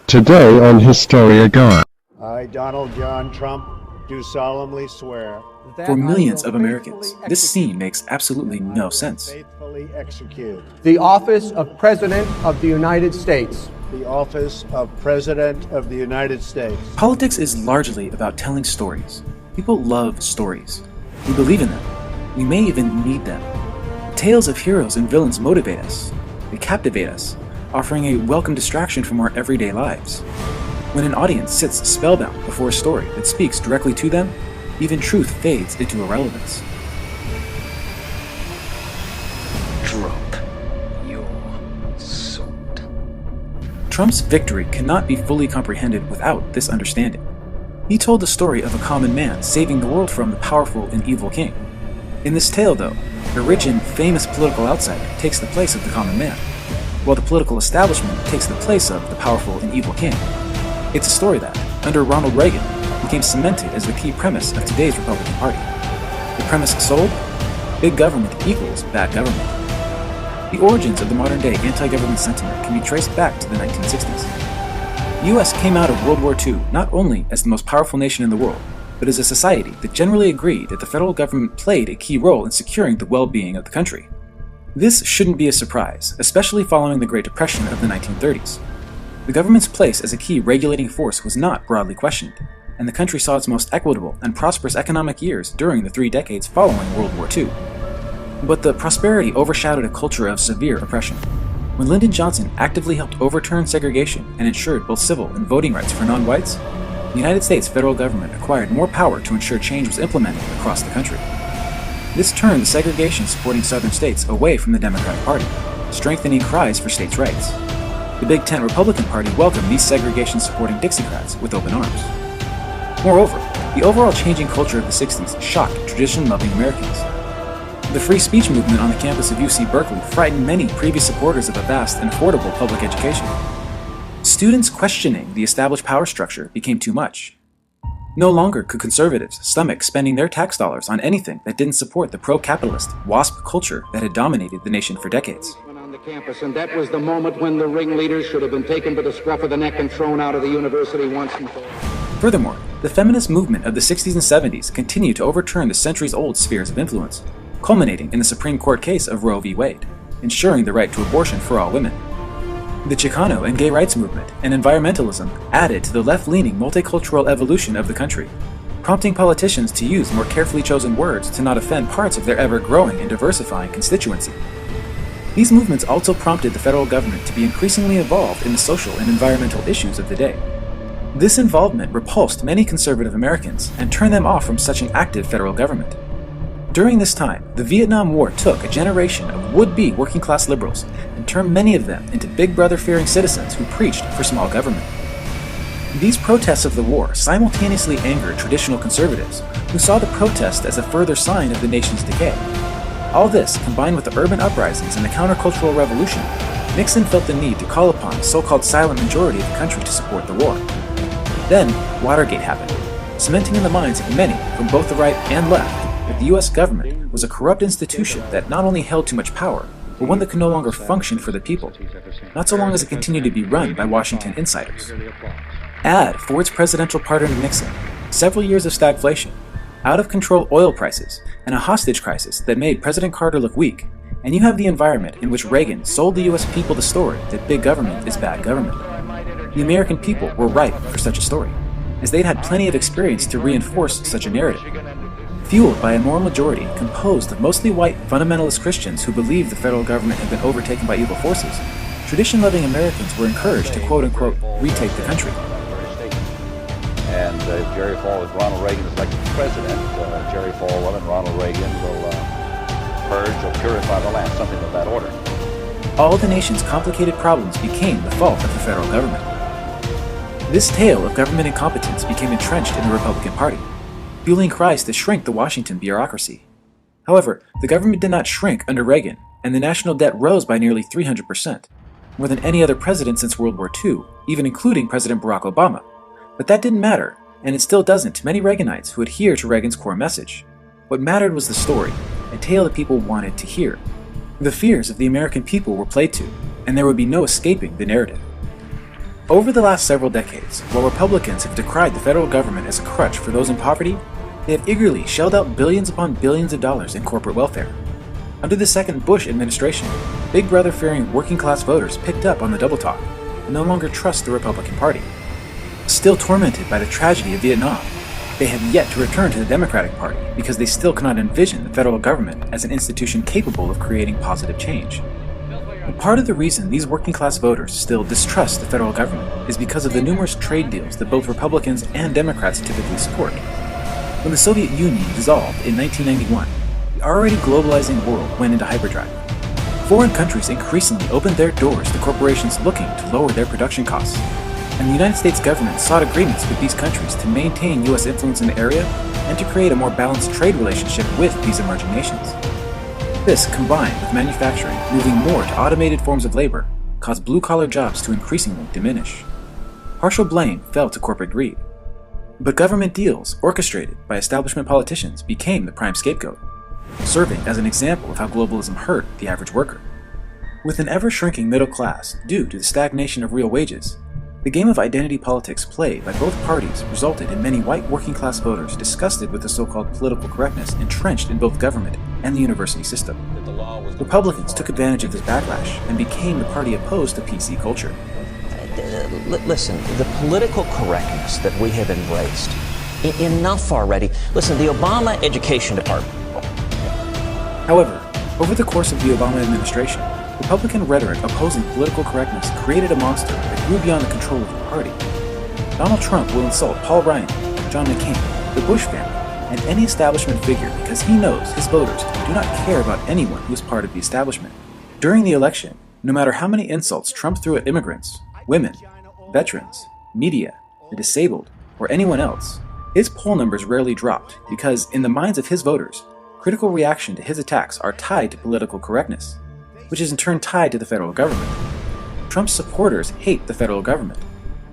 Today on Historia Guide. I, Donald John Trump, do solemnly swear For millions of Americans, this scene makes absolutely no sense. faithfully execute the office of President of the United States. the office of President of the United States. Politics is largely about telling stories. People love stories. We believe in them. We may even need them. Tales of heroes and villains motivate us. They captivate us, offering a welcome distraction from our everyday lives. When an audience sits spellbound before a story that speaks directly to them, even truth fades into irrelevance. Drop your sword. Trump's victory cannot be fully comprehended without this understanding. He told the story of a common man saving the world from the powerful and evil king. In this tale, though, a rich and famous political outsider takes the place of the common man, while the political establishment takes the place of the powerful and evil king. It's a story that, under Ronald Reagan, became cemented as the key premise of today's Republican Party. The premise sold? Big government equals bad government. The origins of the modern-day anti-government sentiment can be traced back to the 1960s. The US came out of World War II not only as the most powerful nation in the world, but as a society that generally agreed that the federal government played a key role in securing the well-being of the country. This shouldn't be a surprise, especially following the Great Depression of the 1930s. The government's place as a key regulating force was not broadly questioned, and the country saw its most equitable and prosperous economic years during the 3 decades following World War II. But the prosperity overshadowed a culture of severe oppression. When Lyndon Johnson actively helped overturn segregation and ensured both civil and voting rights for non-whites, the United States federal government acquired more power to ensure change was implemented across the country. This turned the segregation-supporting southern states away from the Democratic Party, strengthening cries for states' rights. The Big Tent Republican Party welcomed these segregation-supporting Dixiecrats with open arms. Moreover, the overall changing culture of the 60s shocked tradition-loving Americans. The free speech movement on the campus of UC Berkeley frightened many previous supporters of a vast and affordable public education. Students questioning the established power structure became too much. No longer could conservatives stomach spending their tax dollars on anything that didn't support the pro-capitalist, WASP culture that had dominated the nation for decades. On the campus, and that was the moment when the ringleaders should have been taken by the scruff of the neck and thrown out of the university once and for all. Furthermore, the feminist movement of the 60s and 70s continued to overturn the centuries-old spheres of influence, culminating in the Supreme Court case of Roe v. Wade, ensuring the right to abortion for all women. The Chicano and gay rights movement and environmentalism added to the left-leaning multicultural evolution of the country, prompting politicians to use more carefully chosen words to not offend parts of their ever-growing and diversifying constituency. These movements also prompted the federal government to be increasingly involved in the social and environmental issues of the day. This involvement repulsed many conservative Americans and turned them off from such an active federal government. During this time, the Vietnam War took a generation of would-be working-class liberals and turned many of them into Big Brother-fearing citizens who preached for small government. These protests of the war simultaneously angered traditional conservatives, who saw the protest as a further sign of the nation's decay. All this, combined with the urban uprisings and the countercultural revolution, Nixon felt the need to call upon the so-called silent majority of the country to support the war. Then, Watergate happened, cementing in the minds of many from both the right and left that the US government was a corrupt institution that not only held too much power, but one that could no longer function for the people, not so long as it continued to be run by Washington insiders. Add Ford's presidential pardon of Nixon, several years of stagflation, out-of-control oil prices, and a hostage crisis that made President Carter look weak, and you have the environment in which Reagan sold the US people the story that big government is bad government. The American people were ripe for such a story, as they'd had plenty of experience to reinforce such a narrative. Fueled by a moral majority composed of mostly white fundamentalist Christians who believed the federal government had been overtaken by evil forces, tradition-loving Americans were encouraged to quote-unquote retake the country. And if Jerry Falwell, Ronald Reagan is elected president, Jerry Falwell and Ronald Reagan will purge or purify the land, something of that order. All the nation's complicated problems became the fault of the federal government. This tale of government incompetence became entrenched in the Republican Party, fueling cries to shrink the Washington bureaucracy. However, the government did not shrink under Reagan, and the national debt rose by nearly 300%, more than any other president since World War II, even including President Barack Obama. But that didn't matter, and it still doesn't to many Reaganites who adhere to Reagan's core message. What mattered was the story, a tale that people wanted to hear. The fears of the American people were played to, and there would be no escaping the narrative. Over the last several decades, while Republicans have decried the federal government as a crutch for those in poverty, they have eagerly shelled out billions upon billions of dollars in corporate welfare. Under the second Bush administration, Big Brother-fearing working-class voters picked up on the double talk and no longer trust the Republican Party. Still tormented by the tragedy of Vietnam, they have yet to return to the Democratic Party because they still cannot envision the federal government as an institution capable of creating positive change. And part of the reason these working-class voters still distrust the federal government is because of the numerous trade deals that both Republicans and Democrats typically support. When the Soviet Union dissolved in 1991, the already globalizing world went into hyperdrive. Foreign countries increasingly opened their doors to corporations looking to lower their production costs, and the United States government sought agreements with these countries to maintain U.S. influence in the area and to create a more balanced trade relationship with these emerging nations. This, combined with manufacturing moving more to automated forms of labor, caused blue-collar jobs to increasingly diminish. Partial blame fell to corporate greed. But government deals, orchestrated by establishment politicians, became the prime scapegoat, serving as an example of how globalism hurt the average worker. With an ever-shrinking middle class due to the stagnation of real wages, the game of identity politics played by both parties resulted in many white working-class voters disgusted with the so-called political correctness entrenched in both government and the university system. Republicans took advantage of this backlash and became the party opposed to PC culture. Listen, the political correctness that we have embraced, enough already. Listen, the Obama Education Department. However, over the course of the Obama administration, Republican rhetoric opposing political correctness created a monster that grew beyond the control of the party. Donald Trump will insult Paul Ryan, John McCain, the Bush family, and any establishment figure because he knows his voters do not care about anyone who is part of the establishment. During the election, no matter how many insults Trump threw at immigrants, women, veterans, media, the disabled, or anyone else, his poll numbers rarely dropped because, in the minds of his voters, critical reaction to his attacks are tied to political correctness, which is in turn tied to the federal government. Trump's supporters hate the federal government,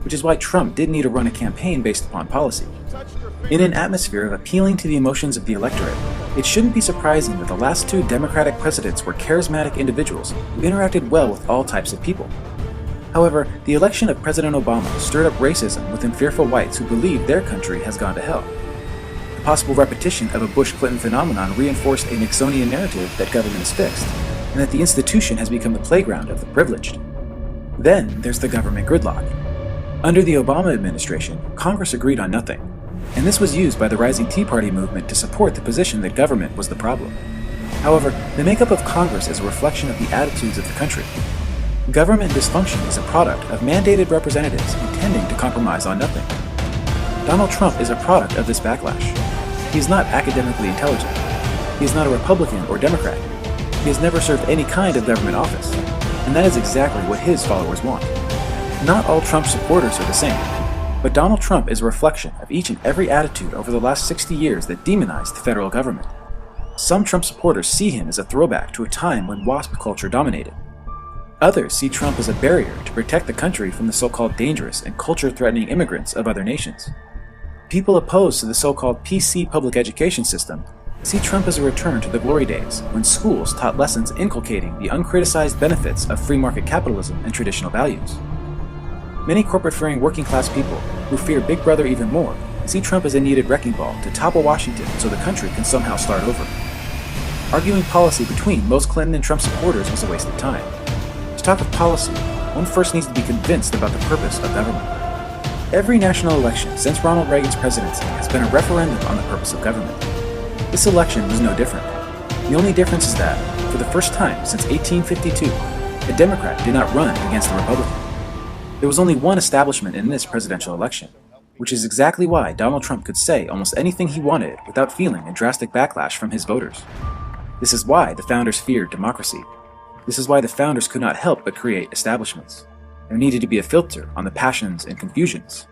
which is why Trump did need to run a campaign based upon policy. In an atmosphere of appealing to the emotions of the electorate, it shouldn't be surprising that the last two Democratic presidents were charismatic individuals who interacted well with all types of people. However, the election of President Obama stirred up racism within fearful whites who believe their country has gone to hell. The possible repetition of a Bush-Clinton phenomenon reinforced a Nixonian narrative that government is fixed, and that the institution has become the playground of the privileged. Then there's the government gridlock. Under the Obama administration, Congress agreed on nothing, and this was used by the rising Tea Party movement to support the position that government was the problem. However, the makeup of Congress is a reflection of the attitudes of the country. Government dysfunction is a product of mandated representatives intending to compromise on nothing. Donald Trump is a product of this backlash. He is not academically intelligent. He is not a Republican or Democrat. He has never served any kind of government office, and that is exactly what his followers want. Not all Trump supporters are the same, but Donald Trump is a reflection of each and every attitude over the last 60 years that demonized the federal government. Some Trump supporters see him as a throwback to a time when WASP culture dominated. Others see Trump as a barrier to protect the country from the so-called dangerous and culture-threatening immigrants of other nations. People opposed to the so-called PC public education system see Trump as a return to the glory days when schools taught lessons inculcating the uncriticized benefits of free market capitalism and traditional values. Many corporate-fearing working-class people who fear Big Brother even more see Trump as a needed wrecking ball to topple Washington so the country can somehow start over. Arguing policy between most Clinton and Trump supporters was a waste of time. To talk of policy, one first needs to be convinced about the purpose of government. Every national election since Ronald Reagan's presidency has been a referendum on the purpose of government. This election was no different. The only difference is that, for the first time since 1852, a Democrat did not run against a Republican. There was only one establishment in this presidential election, which is exactly why Donald Trump could say almost anything he wanted without feeling a drastic backlash from his voters. This is why the founders feared democracy. This is why the founders could not help but create establishments. There needed to be a filter on the passions and confusions